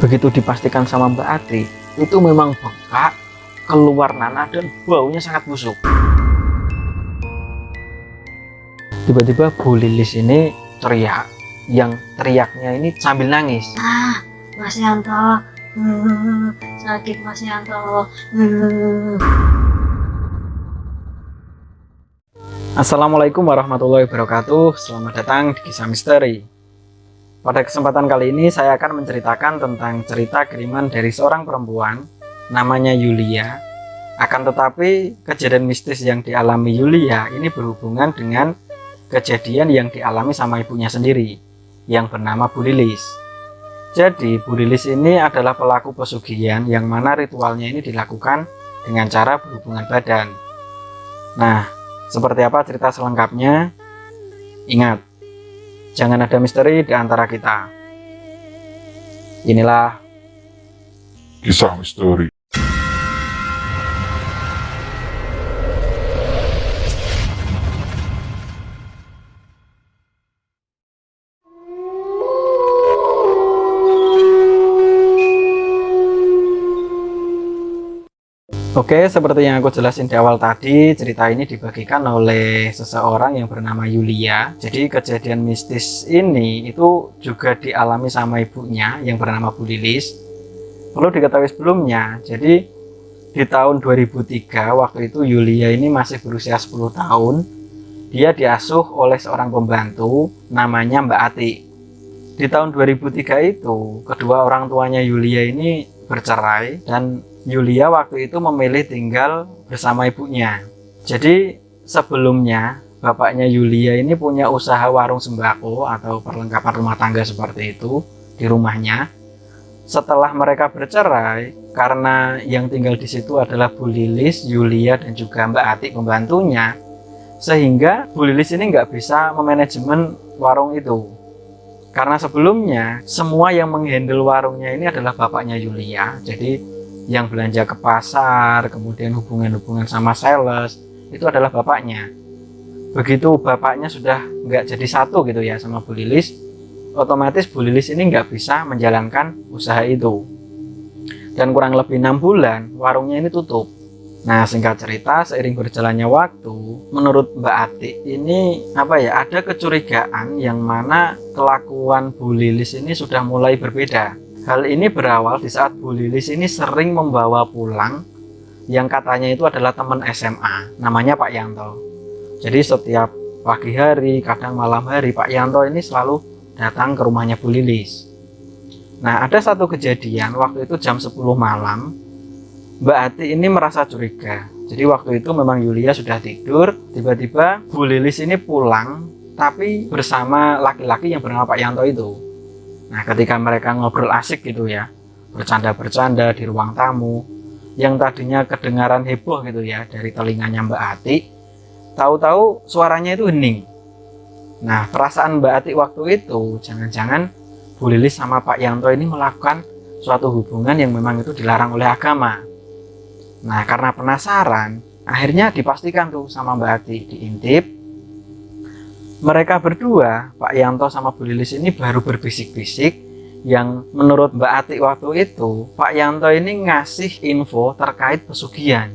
Begitu dipastikan sama Mbak Ati, itu memang bengkak, keluar nanah dan baunya sangat busuk. Tiba-tiba Bu Lilis ini teriak, yang teriaknya ini sambil nangis. Mas Yanto, sakit Mas Yanto. Assalamualaikum warahmatullahi wabarakatuh. Selamat datang di Kisah Misteri. Pada kesempatan kali ini saya akan menceritakan tentang cerita kiriman dari seorang perempuan namanya Yulia. Akan tetapi kejadian mistis yang dialami Yulia ini berhubungan dengan kejadian yang dialami sama ibunya sendiri yang bernama Bu Lilis. Jadi Bu Lilis ini adalah pelaku pesugihan yang mana ritualnya ini dilakukan dengan cara berhubungan badan. Nah, seperti apa cerita selengkapnya? Ingat, jangan ada misteri di antara kita. Inilah Kisah Misteri. Oke, seperti yang aku jelasin di awal tadi, cerita ini dibagikan oleh seseorang yang bernama Yulia. Jadi kejadian mistis ini itu juga dialami sama ibunya yang bernama Bu Lilis. Perlu diketahui sebelumnya, jadi di tahun 2003 waktu itu Yulia ini masih berusia 10 tahun. Dia diasuh oleh seorang pembantu namanya Mbak Ati. Di tahun 2003 itu, kedua orang tuanya Yulia ini bercerai dan Yulia waktu itu memilih tinggal bersama ibunya. Jadi sebelumnya bapaknya Yulia ini punya usaha warung sembako atau perlengkapan rumah tangga seperti itu di rumahnya. Setelah mereka bercerai, karena yang tinggal di situ adalah Bu Lilis, Yulia dan juga Mbak Ati pembantunya, sehingga Bu Lilis ini nggak bisa memanajemen warung itu. Karena sebelumnya semua yang menghandle warungnya ini adalah bapaknya Yulia. Jadi yang belanja ke pasar, kemudian hubungan-hubungan sama sales, itu adalah bapaknya. Begitu bapaknya sudah nggak jadi satu gitu ya sama Bu Lilis, otomatis Bu Lilis ini nggak bisa menjalankan usaha itu. Dan kurang lebih 6 bulan warungnya ini tutup. Nah, singkat cerita, seiring berjalannya waktu, menurut Mbak Ati ini ada kecurigaan yang mana kelakuan Bu Lilis ini sudah mulai berbeda. Hal ini berawal di saat Bu Lilis ini sering membawa pulang yang katanya itu adalah teman SMA, namanya Pak Yanto. Jadi setiap pagi hari, kadang malam hari, Pak Yanto ini selalu datang ke rumahnya Bu Lilis. Nah, ada satu kejadian waktu itu jam 10 malam, Mbak Ati ini merasa curiga. Jadi waktu itu memang Yulia sudah tidur, tiba-tiba Bu Lilis ini pulang, tapi bersama laki-laki yang bernama Pak Yanto itu. Nah, ketika mereka ngobrol asik gitu ya, bercanda-bercanda di ruang tamu, yang tadinya kedengaran heboh gitu ya dari telinganya Mbak Ati, tahu-tahu suaranya itu hening. Nah, perasaan Mbak Ati waktu itu, jangan-jangan Bu Lilis sama Pak Yanto ini melakukan suatu hubungan yang memang itu dilarang oleh agama. Nah, karena penasaran, akhirnya dipastikan tuh sama Mbak Ati, diintip. Mereka berdua, Pak Yanto sama Bu Lilis ini baru berbisik-bisik yang menurut Mbak Ati waktu itu, Pak Yanto ini ngasih info terkait pesugihan.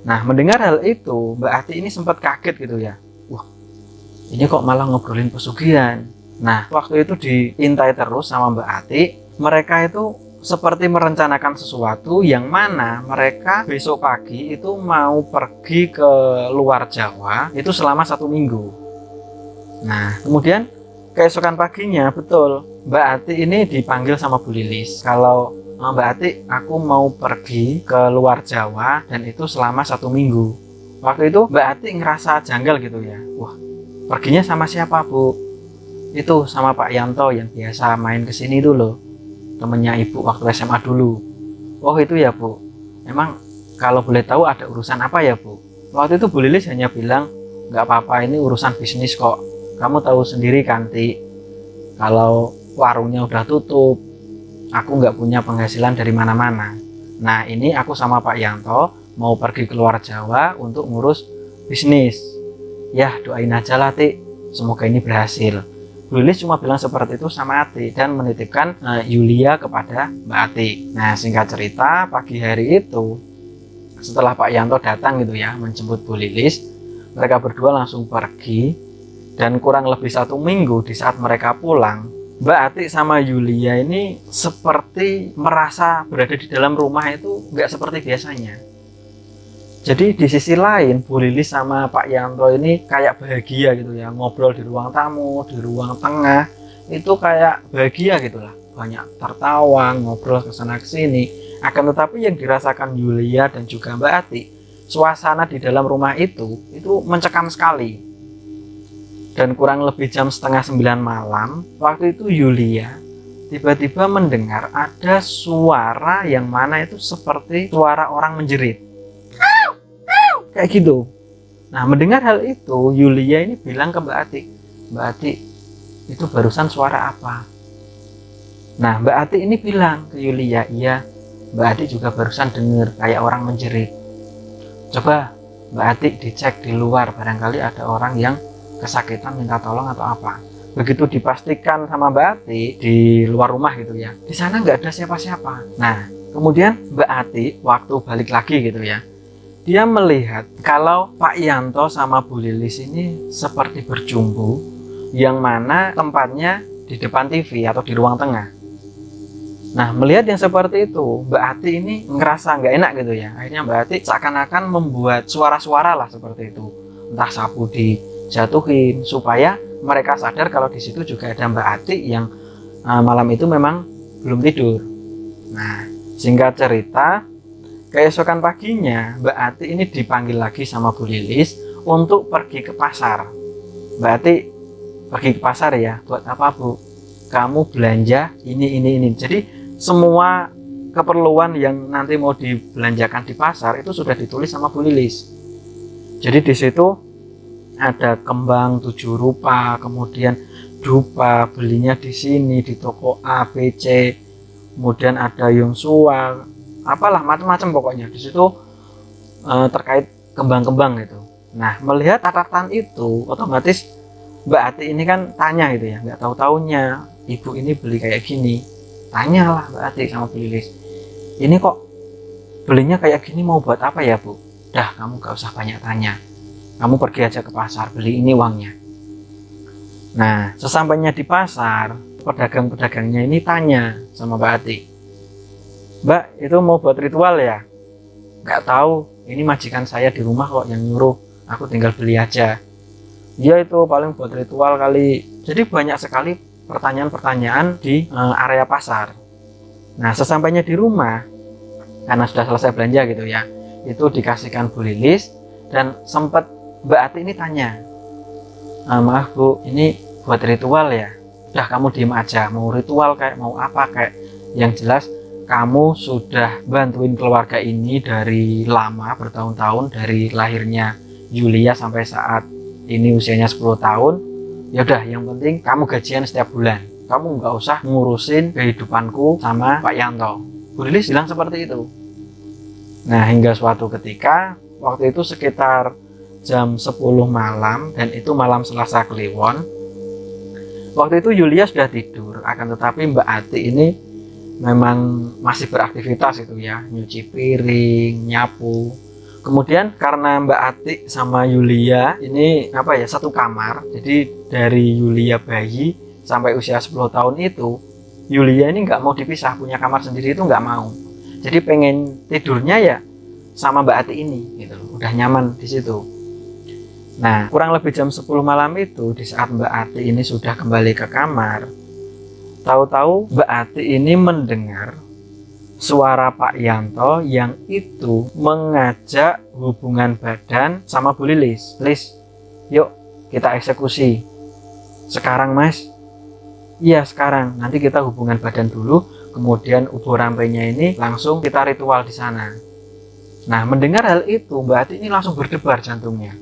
Nah, mendengar hal itu, Mbak Ati ini sempat kaget gitu ya. Wah, ini kok malah ngobrolin pesugihan. Nah, waktu itu diintai terus sama Mbak Ati, mereka itu seperti merencanakan sesuatu yang mana mereka besok pagi itu mau pergi ke luar Jawa itu selama 1 minggu. Nah, kemudian keesokan paginya, betul, Mbak Ati ini dipanggil sama Bu Lilis. Kalau Mbak Ati, aku mau pergi ke luar Jawa dan itu selama 1 minggu. Waktu itu Mbak Ati ngerasa janggal gitu ya. Wah, perginya sama siapa, Bu? Itu sama Pak Yanto yang biasa main kesini dulu, temennya ibu waktu SMA dulu. Oh itu ya, Bu. Emang kalau boleh tahu ada urusan apa ya, Bu? Waktu itu Bu Lilis hanya bilang, nggak apa-apa, ini urusan bisnis kok. Kamu tahu sendiri kan, Ti, kalau warungnya udah tutup, aku nggak punya penghasilan dari mana-mana. Nah, ini aku sama Pak Yanto mau pergi keluar Jawa untuk ngurus bisnis. Ya, doain aja lah, Ti, semoga ini berhasil. Bu Lilis cuma bilang seperti itu sama Ati dan menitipkan Yulia kepada Mbak Ati. Nah, singkat cerita, pagi hari itu setelah Pak Yanto datang gitu ya menjemput Bu Lilis, mereka berdua langsung pergi. Dan kurang lebih 1 minggu di saat mereka pulang, Mbak Ati sama Yulia ini seperti merasa berada di dalam rumah itu nggak seperti biasanya. Jadi di sisi lain Bu Lilis sama Pak Yanto ini kayak bahagia gitu ya, ngobrol di ruang tamu, di ruang tengah itu kayak bahagia gitulah, banyak tertawa, ngobrol ke sana ke sini. Akan tetapi yang dirasakan Yulia dan juga Mbak Ati, suasana di dalam rumah itu mencekam sekali. Dan kurang lebih jam setengah 9 malam, waktu itu Yulia tiba-tiba mendengar ada suara yang mana itu seperti suara orang menjerit. Kayak gitu. Nah, mendengar hal itu, Yulia ini bilang ke Mbak Ati, Mbak Ati, itu barusan suara apa? Nah, Mbak Ati ini bilang ke Yulia, iya, Mbak Ati juga barusan dengar kayak orang menjerit. Coba Mbak Ati dicek di luar, barangkali ada orang yang kesakitan minta tolong atau apa. Begitu dipastikan sama Mbak Ati di luar rumah gitu ya, di sana nggak ada siapa-siapa. Nah, kemudian Mbak Ati waktu balik lagi gitu ya, dia melihat kalau Pak Yanto sama Bu Lilis ini seperti berjumpa, yang mana tempatnya di depan TV atau di ruang tengah. Nah, melihat yang seperti itu, Mbak Ati ini ngerasa nggak enak gitu ya. Akhirnya Mbak Ati seakan-akan membuat suara-suara lah seperti itu. Entah sapu dijatuhin supaya mereka sadar kalau di situ juga ada Mbak Ati yang malam itu memang belum tidur. Nah, singkat cerita, keesokan paginya Mbak Ati ini dipanggil lagi sama Bu Lilis untuk pergi ke pasar. Mbak Ati pergi ke pasar ya, buat apa Bu? Kamu belanja ini. Jadi semua keperluan yang nanti mau dibelanjakan di pasar itu sudah ditulis sama Bu Lilis. Jadi di situ ada kembang 7 rupa, kemudian dupa belinya di sini di toko A, B, C, kemudian ada Yongsuwa, apalah macam-macam pokoknya di situ terkait kembang-kembang gitu. Nah, melihat catatan itu, otomatis Mbak Ati ini kan tanya gitu ya, nggak tahu-taunya ibu ini beli kayak gini. Tanyalah Mbak Ati sama Bu Lilis, ini kok belinya kayak gini mau buat apa ya Bu? Dah, kamu gak usah banyak tanya, kamu pergi aja ke pasar, beli ini uangnya. Nah, sesampainya di pasar, pedagang-pedagangnya ini tanya sama Mbak Ati, Mbak, itu mau buat ritual ya? Nggak tahu, ini majikan saya di rumah kok yang nyuruh, aku tinggal beli aja. Dia itu paling buat ritual kali. Jadi banyak sekali pertanyaan-pertanyaan di area pasar. Nah, sesampainya di rumah, karena sudah selesai belanja gitu ya, itu dikasihkan Bu Lilis, dan sempat Mbak Ati ini tanya, maaf Bu, ini buat ritual ya? Udah, kamu diem aja, mau ritual kayak mau apa kayak, yang jelas kamu sudah bantuin keluarga ini dari lama, bertahun-tahun, dari lahirnya Yulia sampai saat ini usianya 10 tahun. Ya udah, yang penting kamu gajian setiap bulan, kamu nggak usah ngurusin kehidupanku sama Pak Yanto. Bu Lilis bilang seperti itu. Nah, hingga suatu ketika, waktu itu sekitar jam 10 malam, dan itu malam Selasa Kliwon. Waktu itu Yulia sudah tidur, akan tetapi Mbak Ati ini memang masih beraktivitas itu ya, nyuci piring, nyapu. Kemudian karena Mbak Ati sama Yulia ini satu kamar, jadi dari Yulia bayi sampai usia 10 tahun itu, Yulia ini nggak mau dipisah, punya kamar sendiri itu nggak mau. Jadi pengen tidurnya ya sama Mbak Ati ini gitu, udah nyaman di situ. Nah, kurang lebih jam 10 malam itu, di saat Mbak Ati ini sudah kembali ke kamar, tahu-tahu Mbak Ati ini mendengar suara Pak Yanto yang itu mengajak hubungan badan sama Bu Lilis. Lis, yuk kita eksekusi. Sekarang Mas? Iya sekarang, nanti kita hubungan badan dulu, kemudian ubur rampenya ini langsung kita ritual di sana. Nah, mendengar hal itu, Mbak Ati ini langsung berdebar jantungnya.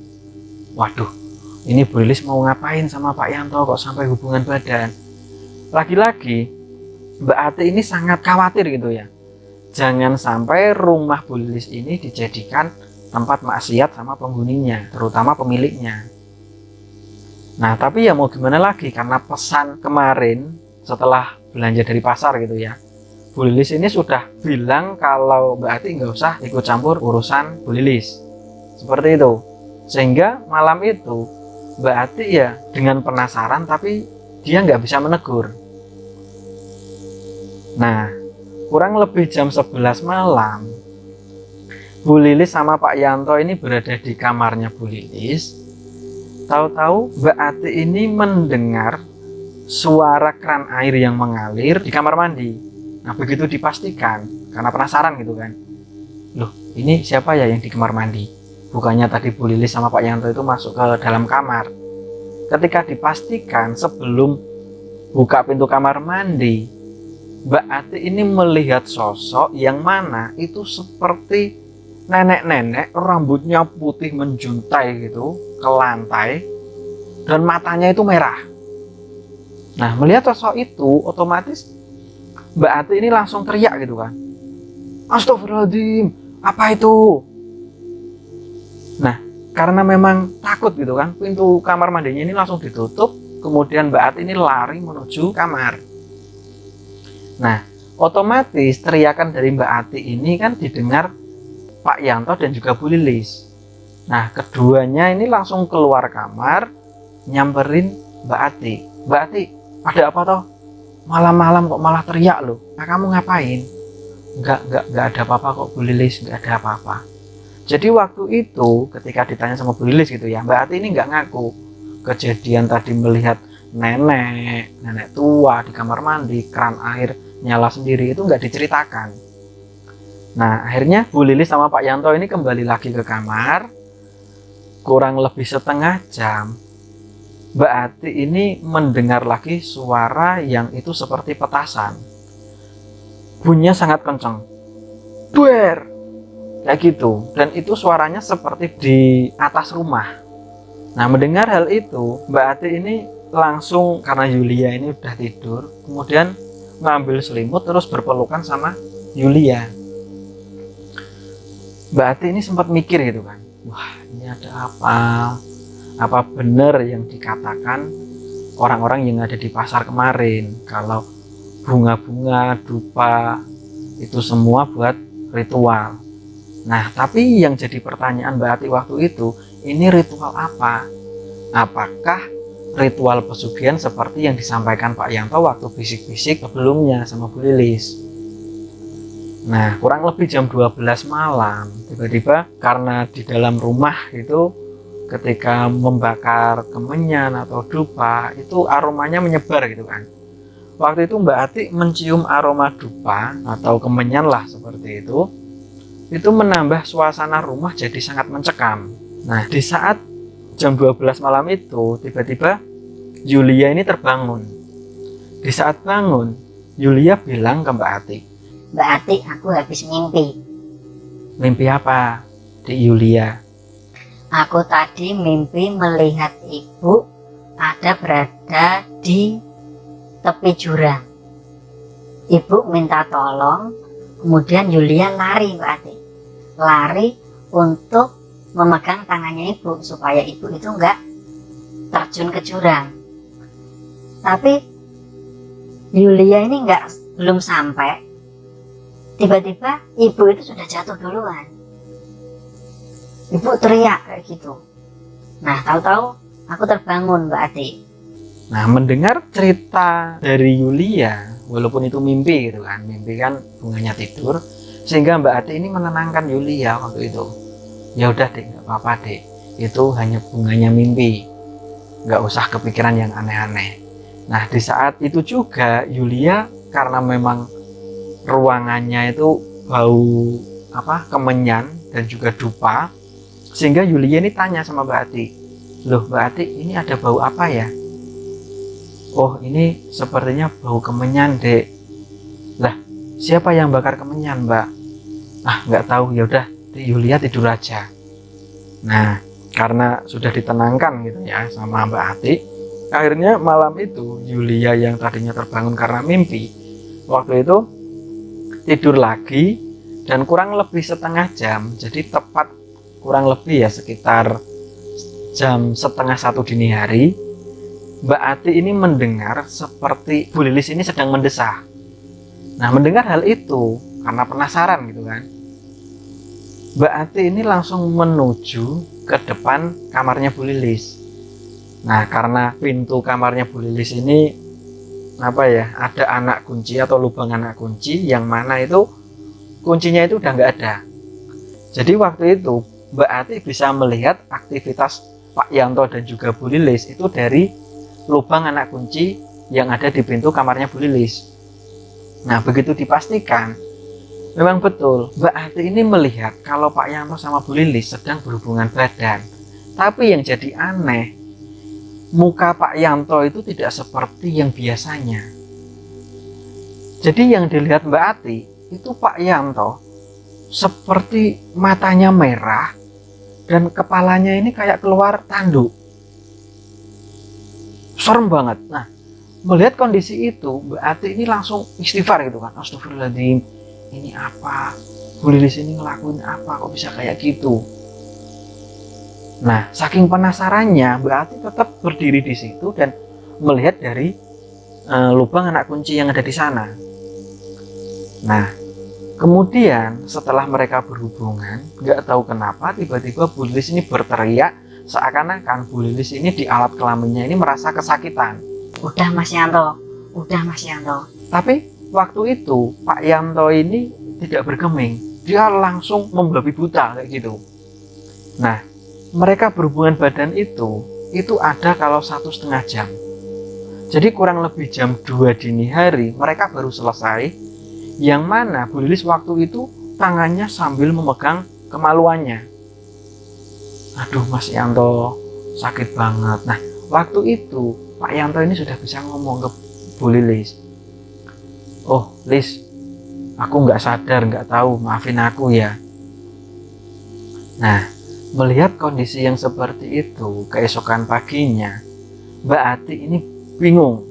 Waduh, ini Bu Lilis mau ngapain sama Pak Yanto kok sampai hubungan badan? Lagi-lagi Mbak Ati ini sangat khawatir gitu ya, jangan sampai rumah Bu Lilis ini dijadikan tempat maksiat sama penghuninya, terutama pemiliknya. Nah, tapi ya mau gimana lagi, karena pesan kemarin setelah belanja dari pasar gitu ya, Bu Lilis ini sudah bilang kalau Mbak Ati nggak usah ikut campur urusan Bu Lilis. Seperti itu. Sehingga malam itu Mbak Ati ya dengan penasaran tapi dia nggak bisa menegur. Nah, kurang lebih jam 11 malam, Bu Lilis sama Pak Yanto ini berada di kamarnya Bu Lilis. Tahu-tahu Mbak Ati ini mendengar suara keran air yang mengalir di kamar mandi. Nah, begitu dipastikan, karena penasaran gitu kan. Loh, ini siapa ya yang di kamar mandi? Bukannya tadi Bu Lilis sama Pak Yanto itu masuk ke dalam kamar. Ketika dipastikan sebelum buka pintu kamar mandi, Mbak Ati ini melihat sosok yang mana itu seperti nenek-nenek, rambutnya putih menjuntai gitu ke lantai dan matanya itu merah. Nah, melihat sosok itu otomatis Mbak Ati ini langsung teriak gitu kan. Astagfirullahaladzim, apa itu? Nah, karena memang takut gitu kan, pintu kamar mandinya ini langsung ditutup. Kemudian Mbak Ati ini lari menuju kamar. Nah, otomatis teriakan dari Mbak Ati ini kan didengar Pak Yanto dan juga Bu Lilis. Nah, keduanya ini langsung keluar kamar, nyamperin Mbak Ati. Mbak Ati, ada apa toh? Malam-malam kok malah teriak loh. Nah, kamu ngapain? Enggak ada apa-apa kok Bu Lilis, enggak ada apa-apa. Jadi waktu itu ketika ditanya sama Bu Lilis gitu ya, Mbak Ati ini enggak ngaku kejadian tadi melihat nenek tua di kamar mandi, keran air nyala sendiri itu enggak diceritakan. Nah, akhirnya Bu Lilis sama Pak Yanto ini kembali lagi ke kamar. Kurang lebih setengah jam, Mbak Ati ini mendengar lagi suara yang itu seperti petasan. Bunyinya sangat kencang. Duer! Kayak gitu. Dan itu suaranya seperti di atas rumah. Nah, mendengar hal itu, Mbak Ati ini langsung, karena Yulia ini udah tidur, kemudian ngambil selimut terus berpelukan sama Yulia. Mbak Ati ini sempat mikir gitu kan, wah ini ada apa? Apa benar yang dikatakan orang-orang yang ada di pasar kemarin, kalau bunga-bunga, dupa itu semua buat ritual. Nah, tapi yang jadi pertanyaan Mbak Ati waktu itu, ini ritual apa? Apakah ritual pesugihan seperti yang disampaikan Pak Yanto waktu bisik-bisik sebelumnya sama Bu Lilis? Nah, kurang lebih jam 12 malam, tiba-tiba karena di dalam rumah itu ketika membakar kemenyan atau dupa, itu aromanya menyebar gitu kan. Waktu itu Mbak Ati mencium aroma dupa atau kemenyan lah seperti itu menambah suasana rumah jadi sangat mencekam. Nah, di saat jam 12 malam itu, tiba-tiba Yulia ini terbangun. Di saat bangun, Yulia bilang ke Mbak Ati, Mbak Ati, aku habis mimpi. mimpi apa, Dik Yulia? Aku tadi mimpi melihat ibu berada di tepi jurang. Ibu minta tolong, kemudian Yulia lari, Mbak Ati. Lari untuk memegang tangannya ibu supaya ibu itu enggak terjun ke jurang. Tapi Yulia ini belum sampai. Tiba-tiba ibu itu sudah jatuh duluan. Ibu teriak kayak gitu. Nah, tahu-tahu aku terbangun, Mbak Ati. Nah, mendengar cerita dari Yulia, walaupun itu mimpi gitu kan, mimpi kan bunganya tidur, sehingga Mbak Ati ini menenangkan Yulia waktu itu. Ya udah Dek, nggak apa-apa Dek, itu hanya bunganya mimpi, nggak usah kepikiran yang aneh-aneh. Nah, di saat itu juga Yulia karena memang ruangannya itu bau kemenyan dan juga dupa, sehingga Yulia ini tanya sama Mbak Ati, loh Mbak Ati, ini ada bau apa ya? Oh, ini sepertinya bau kemenyan Dek. Lah, siapa yang bakar kemenyan Mbak? Ah, nggak tahu, ya udah Yulia tidur aja. Nah, karena sudah ditenangkan gitu ya sama Mbak Ati, akhirnya malam itu Yulia yang tadinya terbangun karena mimpi, waktu itu tidur lagi dan kurang lebih setengah jam. Jadi tepat kurang lebih ya sekitar jam setengah 1 dini hari, Mbak Ati ini mendengar seperti Bu Lilis ini sedang mendesah. Nah, mendengar hal itu karena penasaran gitu kan, Mbak Ati ini langsung menuju ke depan kamarnya Bu Lilis. Nah, karena pintu kamarnya Bu Lilis ini ada anak kunci atau lubang anak kunci, yang mana itu kuncinya itu udah nggak ada. Jadi waktu itu Mbak Ati bisa melihat aktivitas Pak Yanto dan juga Bu Lilis itu dari lubang anak kunci yang ada di pintu kamarnya Bu Lilis. Nah, begitu dipastikan, memang betul Mbak Ati ini melihat kalau Pak Yanto sama Bu Lilis sedang berhubungan badan. Tapi yang jadi aneh, muka Pak Yanto itu tidak seperti yang biasanya. Jadi yang dilihat Mbak Ati itu Pak Yanto seperti matanya merah dan kepalanya ini kayak keluar tanduk. Serem banget. Nah, melihat kondisi itu, Mbak Ati ini langsung istighfar gitu kan. Astagfirullahaladzim, ini apa? Bu Lilis ini ngelakuin apa? Kok bisa kayak gitu? Nah, saking penasarannya, Mbak Ati tetap berdiri di situ dan melihat dari lubang anak kunci yang ada di sana. Nah, kemudian setelah mereka berhubungan, nggak tahu kenapa tiba-tiba Bu Lilis ini berteriak seakan-akan Bu Lilis ini di alat kelaminnya ini merasa kesakitan. Udah Mas Yanto, udah Mas Yanto. Tapi waktu itu Pak Yanto ini tidak bergeming, dia langsung membabi buta kayak gitu. Nah, mereka berhubungan badan itu ada kalau 1,5 jam. Jadi kurang lebih jam 2 dini hari mereka baru selesai, yang mana Bu Lilis waktu itu tangannya sambil memegang kemaluannya. Aduh, Mas Yanto sakit banget. Nah, waktu itu Pak Yanto ini sudah bisa ngomong ke Bu Lilis, "Oh Lis, aku nggak sadar, nggak tahu, maafin aku ya." Nah, melihat kondisi yang seperti itu, keesokan paginya Mbak Ati ini bingung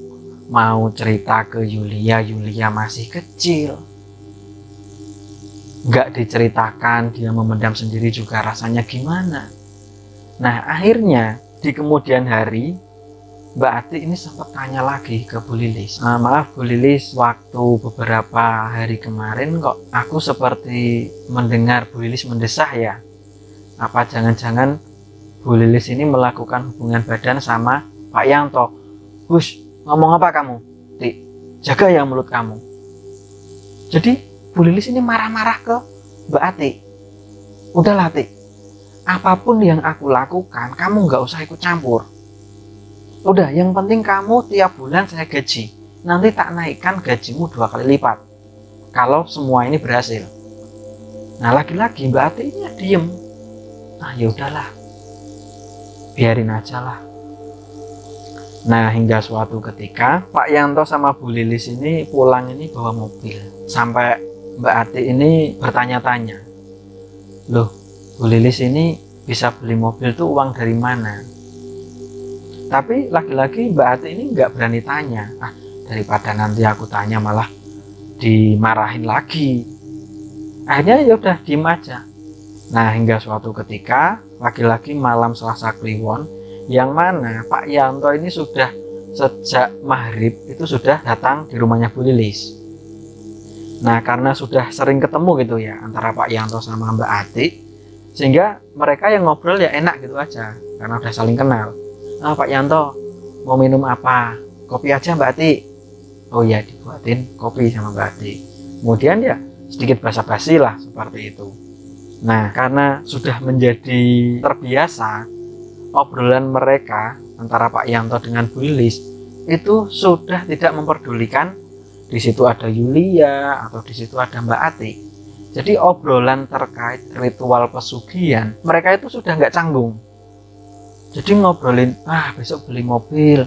mau cerita ke Yulia. Yulia masih kecil, nggak diceritakan, dia memendam sendiri juga rasanya gimana. Nah, akhirnya di kemudian hari Mbak Ati ini sempat tanya lagi ke Bu Lilis, "Maaf Bu Lilis, waktu beberapa hari kemarin kok aku seperti mendengar Bu Lilis mendesah ya. Apa jangan-jangan Bu Lilis ini melakukan hubungan badan sama Pak Yanto?" "Hush, ngomong apa kamu? Tik, jaga ya mulut kamu." Jadi Bu Lilis ini marah-marah ke Mbak Ati. "Udahlah Tik, apapun yang aku lakukan kamu nggak usah ikut campur. Udah, yang penting kamu tiap bulan saya gaji. Nanti tak naikkan gajimu 2 kali lipat kalau semua ini berhasil." Nah, lagi-lagi Mbak Ati ini diem. "Ah, ya udahlah, biarin aja lah." Nah, hingga suatu ketika Pak Yanto sama Bu Lilis ini pulang ini bawa mobil. Sampai Mbak Ati ini bertanya-tanya, "Loh, Bu Lilis ini bisa beli mobil tuh uang dari mana?" Tapi lagi-lagi Mbak Ati ini nggak berani tanya. Daripada nanti aku tanya malah dimarahin lagi. Akhirnya ya udah diem aja. Nah, hingga suatu ketika lagi-lagi malam Selasa Kliwon, yang mana Pak Yanto ini sudah sejak maghrib itu sudah datang di rumahnya Bu Lilis. Nah, karena sudah sering ketemu gitu ya antara Pak Yanto sama Mbak Ati, sehingga mereka yang ngobrol ya enak gitu aja karena udah saling kenal. "Pak Yanto, mau minum apa? Kopi aja Mbak Ati." "Oh ya, dibuatin kopi sama Mbak Ati." Kemudian ya sedikit basa-basi lah seperti itu. Nah, karena sudah menjadi terbiasa, obrolan mereka antara Pak Yanto dengan Bu Lilis itu sudah tidak memperdulikan di situ ada Yulia atau di situ ada Mbak Ati. Jadi obrolan terkait ritual pesugihan mereka itu sudah nggak canggung. Jadi ngobrolin, besok beli mobil,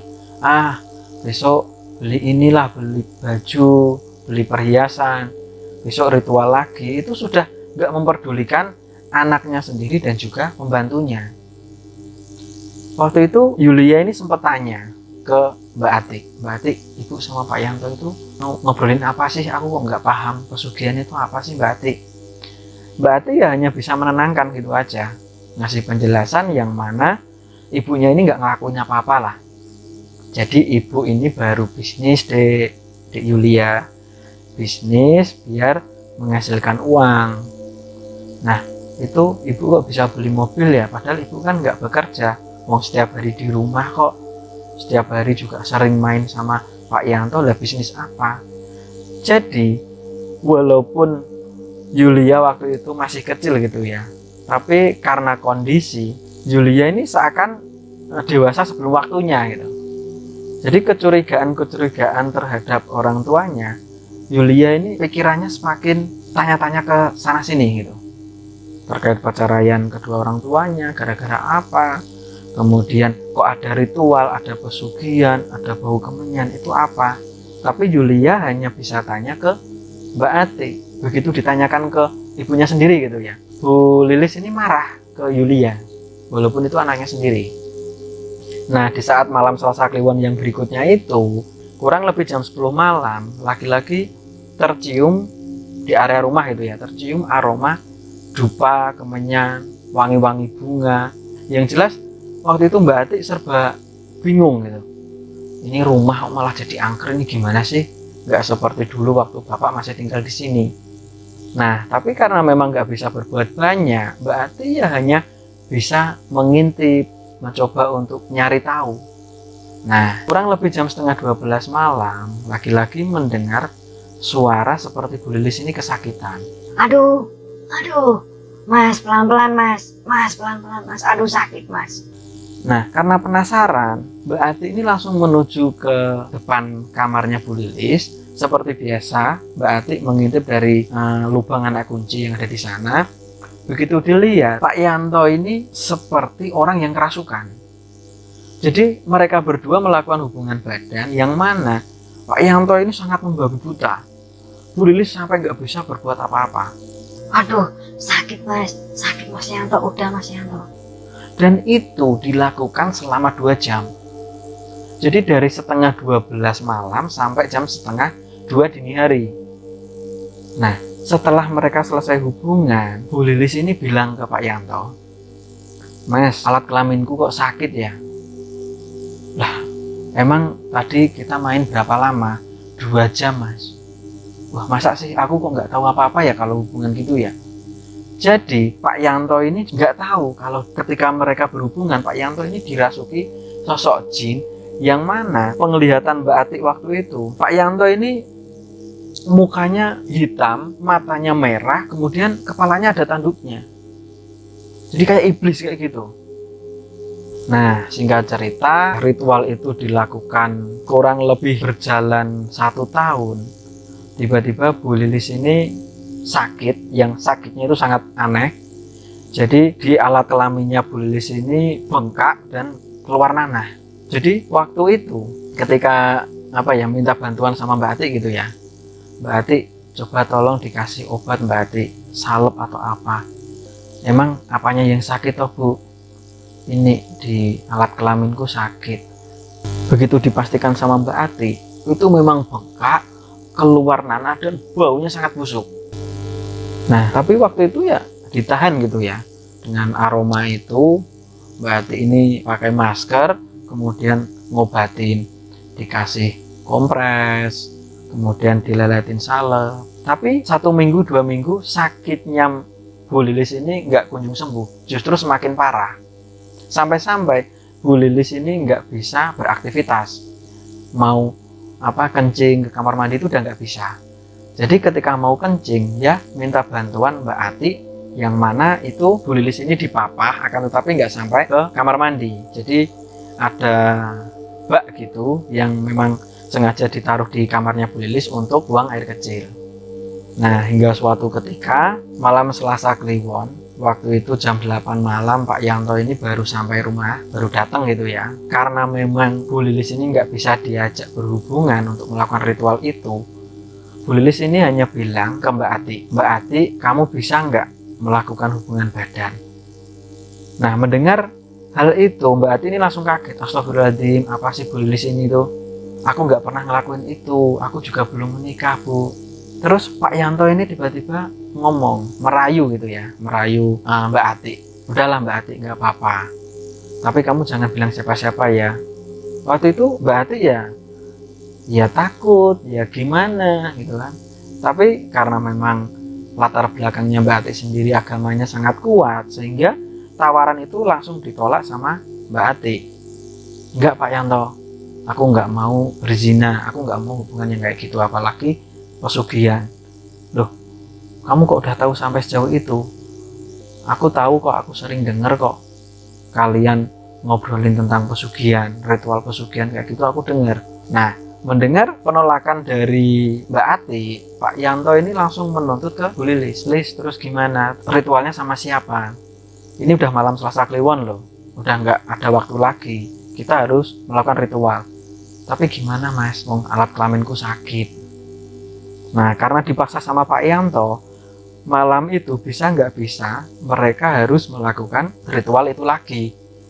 besok beli inilah, beli baju, beli perhiasan, besok ritual lagi, itu sudah nggak memperdulikan anaknya sendiri dan juga pembantunya. Waktu itu Yulia ini sempat tanya ke Mbak Ati, "Mbak Ati, Ibu sama Pak Yanto itu mau ngobrolin apa sih? Aku kok nggak paham pesugihan itu apa sih Mbak Ati?" Mbak Ati ya hanya bisa menenangkan gitu aja, ngasih penjelasan yang mana ibunya ini nggak ngelakuin apa-apa lah. Jadi ibu ini baru bisnis, Dek Yulia. Bisnis biar menghasilkan uang. Nah, itu ibu kok bisa beli mobil ya? Padahal ibu kan nggak bekerja. Wong setiap hari di rumah kok. Setiap hari juga sering main sama Pak Yanto, lah bisnis apa? Jadi, walaupun Yulia waktu itu masih kecil gitu ya, tapi karena kondisi, Yulia ini seakan dewasa sebelum waktunya gitu. Jadi kecurigaan terhadap orang tuanya, Yulia ini pikirannya semakin tanya-tanya ke sana sini gitu. Terkait perceraian kedua orang tuanya, gara-gara apa? Kemudian kok ada ritual, ada pesugihan, ada bau kemenyan, itu apa? Tapi Yulia hanya bisa tanya ke Mbak Ati. Begitu ditanyakan ke ibunya sendiri gitu ya, Bu Lilis ini marah ke Yulia, walaupun itu anaknya sendiri. Nah, di saat malam Selasa Kliwon yang berikutnya itu, kurang lebih jam 10 malam, lagi-lagi tercium di area rumah itu ya, tercium aroma dupa, kemenyan, wangi-wangi bunga. Yang jelas waktu itu Mbak Ati serba bingung gitu. Ini rumah malah jadi angker, ini gimana sih? Nggak seperti dulu waktu Bapak masih tinggal di sini. Nah, tapi karena memang nggak bisa berbuat banyak, Mbak Ati ya hanya bisa mengintip, mencoba untuk nyari tahu. Nah, kurang lebih jam setengah 12 malam, lagi-lagi mendengar suara seperti Bu Lilis ini kesakitan. Aduh, Mas, pelan-pelan Mas, pelan-pelan Mas, aduh sakit Mas. Nah, karena penasaran, Mbak Ati ini langsung menuju ke depan kamarnya Bu Lilis. Seperti biasa, Mbak Ati mengintip dari lubang anak kunci yang ada di sana. Begitu dilihat, Pak Yanto ini seperti orang yang kerasukan. Jadi mereka berdua melakukan hubungan badan yang mana Pak Yanto ini sangat membabi buta. Bu Lilis sampai nggak bisa berbuat apa-apa. Aduh, sakit Mas Yanto, udah Mas Yanto. Dan itu dilakukan selama 2 jam. Jadi dari setengah 12 malam sampai jam setengah 2 dini hari. Nah, setelah mereka selesai hubungan, Bu Lilis ini bilang ke Pak Yanto, Mas, alat kelaminku kok sakit ya? Lah, emang tadi kita main berapa lama? 2 jam Mas. Wah, masa sih aku kok nggak tahu apa-apa ya kalau hubungan gitu ya? Jadi Pak Yanto ini nggak tahu kalau ketika mereka berhubungan, Pak Yanto ini dirasuki sosok jin yang mana penglihatan Mbak Ati waktu itu, Pak Yanto ini mukanya hitam, matanya merah, kemudian kepalanya ada tanduknya. Jadi kayak iblis kayak gitu. Nah, singkat cerita, ritual itu dilakukan kurang lebih berjalan 1 tahun. Tiba-tiba Bu Lilis ini sakit, yang sakitnya itu sangat aneh. Jadi di alat kelaminnya Bu Lilis ini bengkak dan keluar nanah. Jadi waktu itu ketika minta bantuan sama Mbak Ati gitu ya, Mbak Ati coba tolong dikasih obat Mbak Ati, salep atau apa. Emang apanya yang sakit toh Bu? Ini di alat kelaminku sakit. Begitu dipastikan sama Mbak Ati, itu memang bengkak, keluar nanah dan baunya sangat busuk. Nah, tapi waktu itu ya ditahan gitu ya. Dengan aroma itu, Mbak Ati ini pakai masker, kemudian ngobatin, dikasih kompres, kemudian dileletin salep. Tapi 1 minggu 2 minggu sakitnya Bu Lilis ini nggak kunjung sembuh, justru semakin parah. Sampai-sampai Bu Lilis ini nggak bisa beraktivitas, mau kencing ke kamar mandi itu udah nggak bisa. Jadi ketika mau kencing ya minta bantuan Mbak Ati, yang mana itu Bu Lilis ini dipapah, akan tetapi nggak sampai ke kamar mandi. Jadi ada bak gitu yang memang sengaja ditaruh di kamarnya Bu Lilis untuk buang air kecil. Nah, hingga suatu ketika malam Selasa Kliwon, waktu itu jam 8 malam, Pak Yanto ini baru sampai rumah, baru datang gitu ya. Karena memang Bu Lilis ini nggak bisa diajak berhubungan untuk melakukan ritual itu, Bu Lilis ini hanya bilang ke Mbak Ati, Mbak Ati, kamu bisa nggak melakukan hubungan badan? Nah, mendengar hal itu, Mbak Ati ini langsung kaget. Astagfirullahaladzim, apa sih Bu Lilis ini tuh? Aku nggak pernah ngelakuin itu, aku juga belum menikah Bu. Terus Pak Yanto ini tiba-tiba ngomong, merayu gitu ya, merayu Mbak Ati. Udahlah Mbak Ati, nggak apa-apa. Tapi kamu jangan bilang siapa-siapa ya. Waktu itu Mbak Ati ya takut, ya gimana gitu kan. Tapi karena memang latar belakangnya Mbak Ati sendiri agamanya sangat kuat, sehingga tawaran itu langsung ditolak sama Mbak Ati. Enggak Pak Yanto, aku nggak mau berzina, aku nggak mau hubungan yang kayak gitu, apalagi pesugihan. Loh, kamu kok udah tahu sampai sejauh itu? Aku tahu kok, aku sering denger kok kalian ngobrolin tentang pesugihan, ritual pesugihan kayak gitu, aku denger. Nah, mendengar penolakan dari Mbak Ati, Pak Yanto ini langsung menuntut ke Bu Lilis. Lis, terus gimana? Ritualnya sama siapa? Ini udah malam Selasa Kliwon loh, udah nggak ada waktu lagi. Kita harus melakukan ritual. Tapi gimana Mas, wong alat kelaminku sakit. Nah, karena dipaksa sama Pak Yanto, malam itu bisa nggak bisa, mereka harus melakukan ritual itu lagi.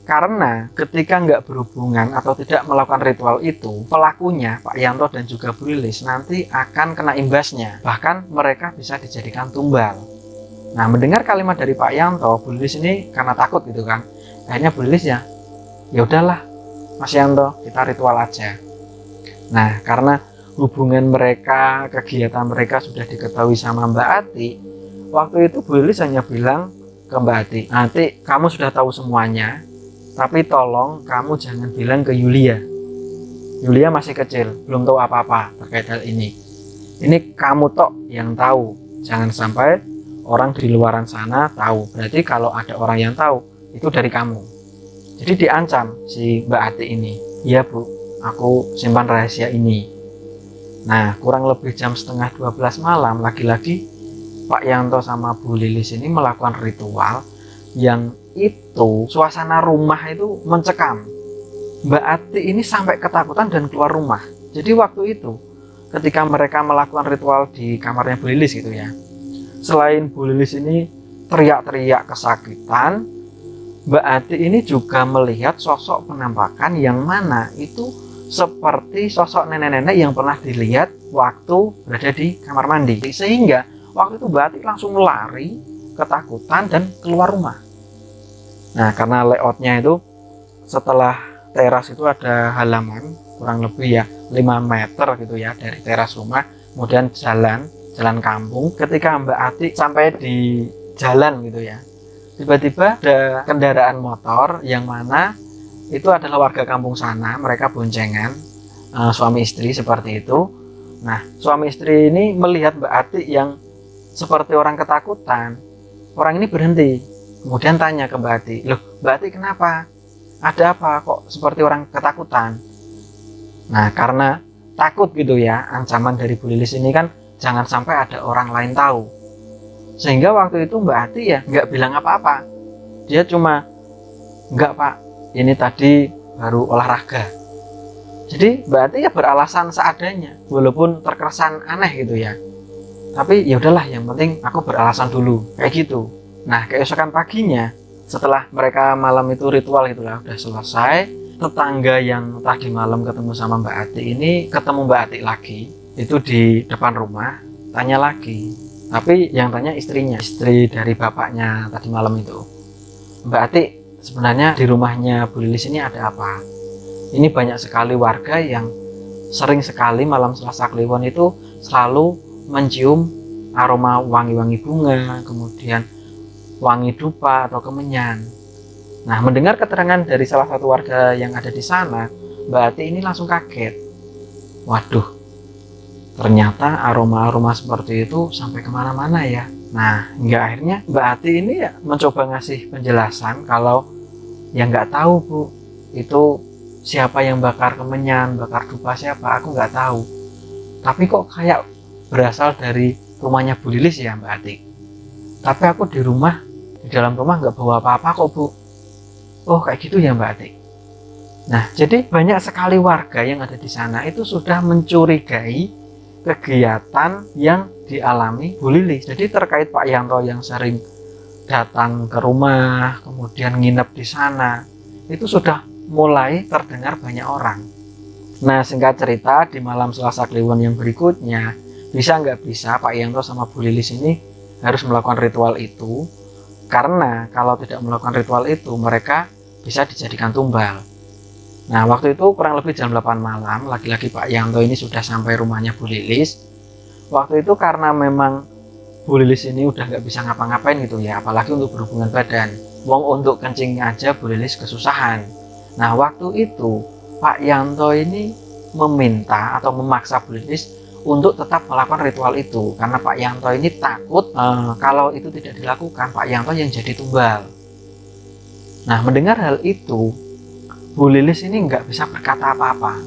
Karena ketika nggak berhubungan atau tidak melakukan ritual itu, pelakunya Pak Yanto dan juga Bu Lilis nanti akan kena imbasnya. Bahkan mereka bisa dijadikan tumbal. Nah, mendengar kalimat dari Pak Yanto, Bu Lilis ini karena takut gitu kan. Akhirnya Bu Lilis ya udahlah Mas Yanto, kita ritual aja. Nah, karena hubungan mereka, kegiatan mereka sudah diketahui sama Mbak Ati, waktu itu Bu Lilis hanya bilang ke Mbak Ati, "Ati, kamu sudah tahu semuanya, tapi tolong kamu jangan bilang ke Yulia. Yulia masih kecil, belum tahu apa-apa terkait hal ini. Ini kamu tok yang tahu. Jangan sampai orang di luaran sana tahu. Berarti kalau ada orang yang tahu, itu dari kamu." Jadi diancam si Mbak Ati ini. "Iya Bu, aku simpan rahasia ini." Nah, kurang lebih jam setengah 12 malam, lagi-lagi Pak Yanto sama Bu Lilis ini melakukan ritual yang itu suasana rumah itu mencekam. Mbak Ati ini sampai ketakutan dan keluar rumah. Jadi waktu itu ketika mereka melakukan ritual di kamarnya Bu Lilis gitu ya, selain Bu Lilis ini teriak-teriak kesakitan, Mbak Ati ini juga melihat sosok penampakan yang mana itu seperti sosok nenek-nenek yang pernah dilihat waktu berada di kamar mandi. Sehingga waktu itu Mbak Ati langsung lari, ketakutan dan keluar rumah. Nah, karena layoutnya itu setelah teras itu ada halaman kurang lebih ya 5 meter gitu ya dari teras rumah, kemudian jalan kampung. Ketika Mbak Ati sampai di jalan gitu ya, tiba-tiba ada kendaraan motor yang mana itu adalah warga kampung sana, mereka boncengan, suami istri seperti itu. Nah, suami istri ini melihat Mbak Ati yang seperti orang ketakutan. Orang ini berhenti, kemudian tanya ke Mbak Ati, "Loh, Mbak Ati kenapa? Ada apa kok seperti orang ketakutan?" Nah, karena takut gitu ya, ancaman dari Bu Lilis ini kan jangan sampai ada orang lain tahu. Sehingga waktu itu Mbak Ati ya nggak bilang apa-apa. Dia cuma, "Nggak Pak, ini tadi baru olahraga." Jadi Mbak Ati ya beralasan seadanya, walaupun terkesan aneh gitu ya. Tapi ya udahlah, yang penting aku beralasan dulu, kayak gitu. Nah, keesokan paginya setelah mereka malam itu ritual itulah udah selesai, tetangga yang tadi malam ketemu sama Mbak Ati ini ketemu Mbak Ati lagi, itu di depan rumah, tanya lagi. Tapi yang tanya istrinya, istri dari bapaknya tadi malam itu. "Mbak Ati, sebenarnya di rumahnya Bu Lilis ini ada apa? Ini banyak sekali warga yang sering sekali malam Selasa Kliwon itu selalu mencium aroma wangi-wangi bunga, kemudian wangi dupa atau kemenyan." Nah, mendengar keterangan dari salah satu warga yang ada di sana, Mbak Ati ini langsung kaget. Waduh, ternyata aroma-aroma seperti itu sampai kemana-mana ya. Nah, hingga akhirnya Mbak Ati ini ya mencoba ngasih penjelasan kalau ya nggak tahu Bu, itu siapa yang bakar kemenyan, bakar dupa siapa, aku nggak tahu. Tapi kok kayak berasal dari rumahnya Bu Lilis ya Mbak Ati. Tapi aku di dalam rumah nggak bawa apa-apa kok Bu. Oh, kayak gitu ya Mbak Ati. Nah, jadi banyak sekali warga yang ada di sana itu sudah mencurigai kegiatan yang dialami Bu Lilis. Jadi terkait Pak Yanto yang sering datang ke rumah, kemudian nginep di sana, itu sudah mulai terdengar banyak orang. Nah, singkat cerita, di malam Selasa Kliwon yang berikutnya, bisa nggak bisa Pak Yanto sama Bu Lilis ini harus melakukan ritual itu, karena kalau tidak melakukan ritual itu mereka bisa dijadikan tumbal. Nah, waktu itu kurang lebih jam 8 malam, lagi-lagi Pak Yanto ini sudah sampai rumahnya Bu Lilis. Waktu itu karena memang Bu Lilis ini udah nggak bisa ngapa-ngapain gitu ya, apalagi untuk berhubungan badan. Wong untuk kencing aja Bu Lilis kesusahan. Nah, waktu itu Pak Yanto ini meminta atau memaksa Bu Lilis untuk tetap melakukan ritual itu, karena Pak Yanto ini takut kalau itu tidak dilakukan Pak Yanto yang jadi tumbal. Nah, mendengar hal itu, Bu Lilis ini nggak bisa berkata apa-apa.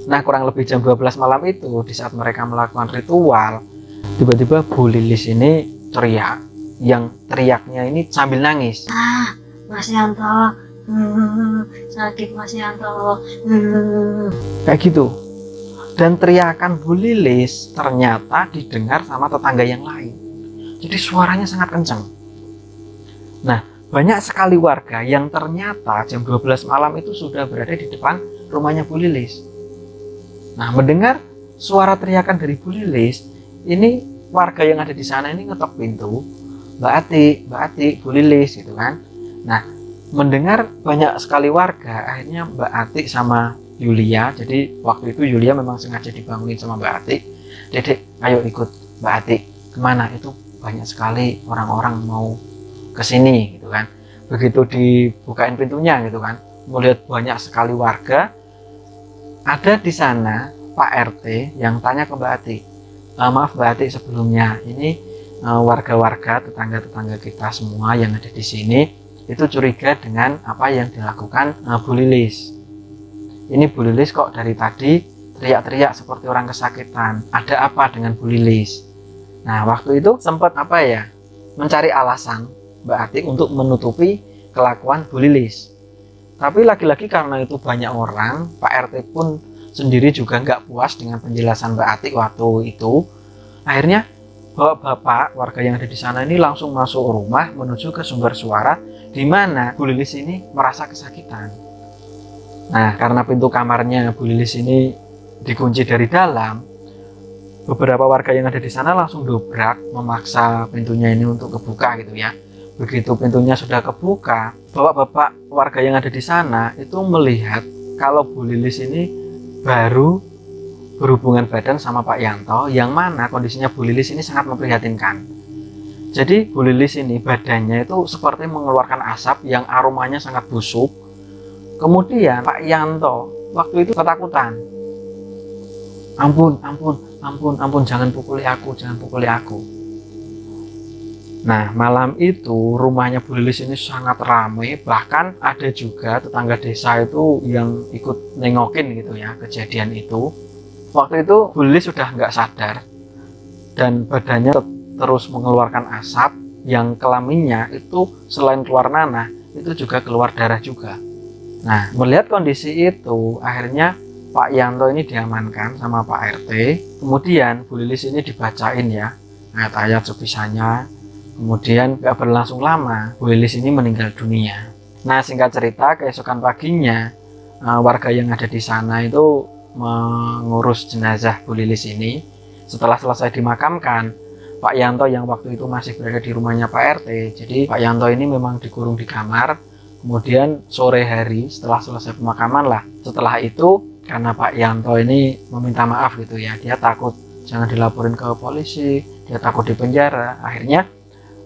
Nah, kurang lebih jam 12 malam itu, di saat mereka melakukan ritual, tiba-tiba Bu Lilis ini teriak. Yang teriaknya ini sambil nangis. Mas Yanto, sakit Mas Yanto. Kayak gitu. Dan teriakan Bu Lilis ternyata didengar sama tetangga yang lain. Jadi suaranya sangat kencang. Nah, banyak sekali warga yang ternyata jam 12 malam itu sudah berada di depan rumahnya Bu Lilis. Nah, mendengar suara teriakan dari Bu Lilis, ini warga yang ada di sana ini ngetok pintu, Mbak Ati, Bu Lilis gitu kan. Nah, mendengar banyak sekali warga, akhirnya Mbak Ati sama Yulia, jadi waktu itu Yulia memang sengaja dibangunin sama Mbak Ati. Dedek, ayo ikut Mbak Ati. Kemana? Itu banyak sekali orang-orang mau kesini gitu kan. Begitu dibukain pintunya gitu kan, melihat banyak sekali warga. Ada di sana Pak RT yang tanya ke Mbak Ati, maaf Mbak Ati, sebelumnya ini warga-warga tetangga-tetangga kita semua yang ada di sini itu curiga dengan apa yang dilakukan Bu Lilis. Ini Bu Lilis kok dari tadi teriak-teriak seperti orang kesakitan. Ada apa dengan Bu Lilis? Nah, waktu itu sempat apa ya, mencari alasan Mbak Ati untuk menutupi kelakuan Bu Lilis. Tapi lagi-lagi karena itu banyak orang, Pak RT pun sendiri juga nggak puas dengan penjelasan Mbak Ati waktu itu. Akhirnya bapak warga yang ada di sana ini langsung masuk rumah menuju ke sumber suara di mana Bu Lilis ini merasa kesakitan. Nah, karena pintu kamarnya Bu Lilis ini dikunci dari dalam, beberapa warga yang ada di sana langsung dobrak memaksa pintunya ini untuk kebuka gitu ya. Begitu pintunya sudah kebuka, bapak-bapak warga yang ada di sana itu melihat kalau Bu Lilis ini baru berhubungan badan sama Pak Yanto, yang mana kondisinya Bu Lilis ini sangat memprihatinkan. Jadi Bu Lilis ini badannya itu seperti mengeluarkan asap yang aromanya sangat busuk. Kemudian Pak Yanto waktu itu ketakutan. Ampun, jangan pukuli aku. Nah, malam itu rumahnya Bu Lilis ini sangat ramai, bahkan ada juga tetangga desa itu yang ikut nengokin gitu ya kejadian itu. Waktu itu Bu Lilis sudah nggak sadar dan badannya terus mengeluarkan asap yang kelaminnya itu selain keluar nanah, itu juga keluar darah juga. Nah, melihat kondisi itu, akhirnya Pak Yanto ini diamankan sama Pak RT. Kemudian Bu Lilis ini dibacain ya ayat-ayat sebisanya. Kemudian gak berlangsung lama, Bu Lilis ini meninggal dunia. Nah, singkat cerita, keesokan paginya warga yang ada di sana itu mengurus jenazah Bu Lilis ini. Setelah selesai dimakamkan, Pak Yanto yang waktu itu masih berada di rumahnya Pak RT. Jadi Pak Yanto ini memang dikurung di kamar. Kemudian sore hari setelah selesai pemakaman lah, setelah itu karena Pak Yanto ini meminta maaf gitu ya, dia takut jangan dilaporin ke polisi, dia takut di penjara. Akhirnya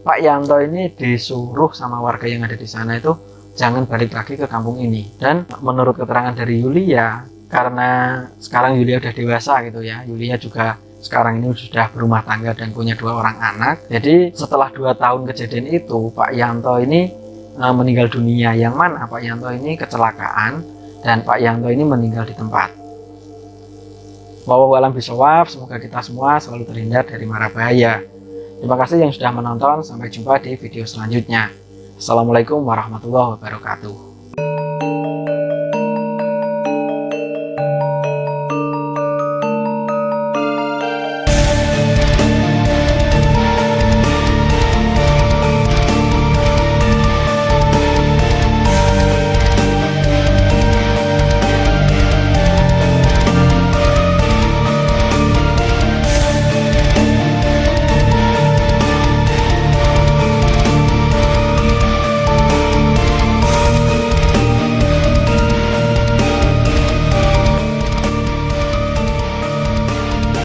Pak Yanto ini disuruh sama warga yang ada di sana itu jangan balik lagi ke kampung ini. Dan menurut keterangan dari Yulia, karena sekarang Yulia udah dewasa gitu ya, Yulia juga sekarang ini sudah berumah tangga dan punya 2 orang anak. Jadi setelah 2 tahun kejadian itu, Pak Yanto ini meninggal dunia, yang mana Pak Yanto ini kecelakaan dan Pak Yanto ini meninggal di tempat. Wallahu a'lam bishawab, semoga kita semua selalu terhindar dari mara bahaya. Terima kasih yang sudah menonton, sampai jumpa di video selanjutnya. Assalamualaikum warahmatullahi wabarakatuh.